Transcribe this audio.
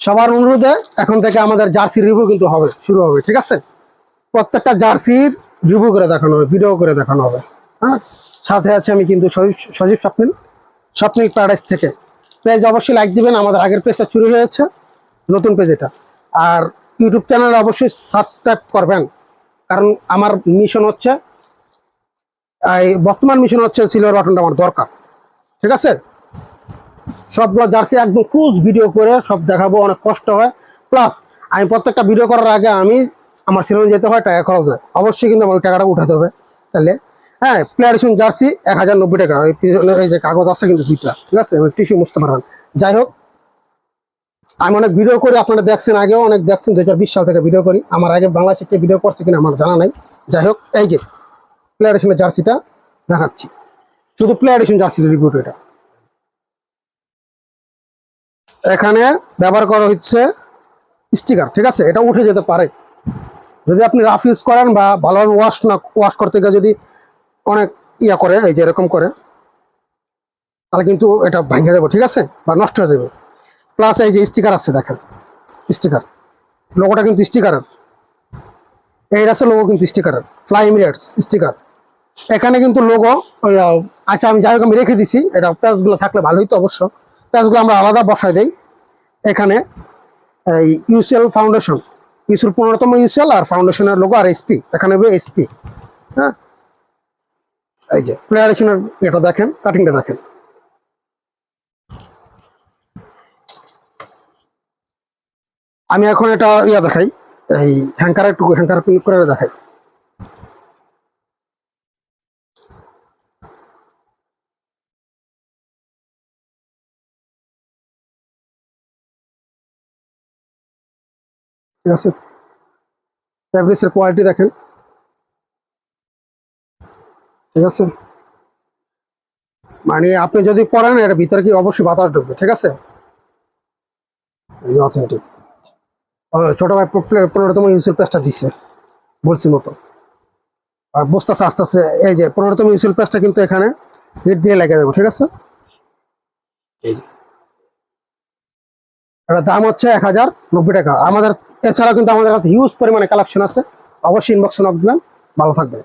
সবার অনুরোধে এখন থেকে আমাদের জার্সির রিভিউ কিন্তু হবে, শুরু হবে, ঠিক আছে? প্রত্যেকটা জার্সির রিভিউ করে দেখানো হবে, ভিডিও করে দেখানো হবে। হ্যাঁ, সাথে আছে আমি কিন্তু সজীব স্বপ্নিক প্যারাডাইস থেকে। পেজ অবশ্যই লাইক দিবেন, আমাদের আগের পেজটা চুরি হয়েছে, নতুন পেজ এটা। আর ইউটিউব চ্যানেল অবশ্যই সাবস্ক্রাইব করবেন, কারণ আমার মিশন হচ্ছে, এই বর্তমান মিশন হচ্ছে সিলভার বাটনটা আমার দরকার, ঠিক আছে? সবগুলো জার্সি একদম ক্রুজ ভিডিও করে সব দেখাবো, অনেক কষ্ট হয়। প্লাস আমি প্রত্যেকটা ভিডিও করার আগে আমি আমার সিনেমা যেতে হয়, টাকা খরচ হয়, অবশ্যই কিন্তু আমার টাকাটা উঠাতে হবে। তাহলে হ্যাঁ, প্লেয়ারেশন জার্সি 1090 টাকা। এই যে কাগজ আছে কিন্তু দুইটা, ঠিক আছে? টিস্যু মুছতে পারবেন। যাই হোক, আমি অনেক ভিডিও করি, আপনারা দেখছেন, আগেও অনেক দেখছেন। 2020 সাল থেকে ভিডিও করি। আমার আগে বাংলাদেশে কে ভিডিও করছে কিনা আমার জানা নাই। যাই হোক, এই যে প্লেয়ারেশনের জার্সিটা দেখাচ্ছি, শুধু প্লেয়ারেশন জার্সির রিভিউ এটা। এখানে ব্যবহার করা হচ্ছে স্টিকার, ঠিক আছে? এটা উঠে যেতে পারে যদি আপনি রাফ ইউজ করেন, বা ভালোভাবে ওয়াশ করতে গিয়ে যদি অনেক ইয়া করে, এই যে এরকম করে, তাহলে কিন্তু এটা ভেঙে যাবে, ঠিক আছে? বা নষ্ট হয়ে যাবে। প্লাস এই যে স্টিকার আছে, দেখেন স্টিকার, লোগোটা কিন্তু স্টিকারের, এই আছে লোগো কিন্তু স্টিকারের, ফ্লাই এমিরেটস স্টিকার। এখানে কিন্তু লোগো, আচ্ছা আমি যাই হোক আমি রেখে দিছি। এটা প্যাচগুলো থাকলে ভালোই তো, অবশ্য প্যাচগুলো আমরা আলাদা বসাই দেই। এখানে এই ইউসিএল ফাউন্ডেশন, ইউসিএল 15তম ইউসিএল, আর ফাউন্ডেশনের লোগো, আর এসপি এখানে এসপি। হ্যাঁ, এই যে প্লেয়ারেশনের এটা দেখেন, কাটিংটা দেখেন। আমি এখন এটা ইয়া দেখাই, এই হ্যাঙ্কার করে দেখাই। ঠিক আছে, ফ্যাব্রিক্সের কোয়ালিটি দেখেন, ঠিক আছে? মানে আপনি যদি পড়েন, এর ভিতরে কি অবশ্যই বাতাস ঢুকবে, ঠিক আছে? এই অথেন্টিক। ছোট ভাই 15তম ইউসিএল পেজটা দিচ্ছে, বলছি মতো। আর বুঝতেছে আস্তে আস্তে, এই যে 15তম ইউসিএল পেজটা কিন্তু এখানে হিট দিয়ে লেগে যাবে, ঠিক আছে? এই যে এটার দাম হচ্ছে 1090 টাকা আমাদের। এছাড়া কিন্তু আমাদের কাছে হিউজ পরিমাণে কালেকশন আছে, অবশ্যই ইনবক্সে নক দিবেন। ভালো থাকবেন।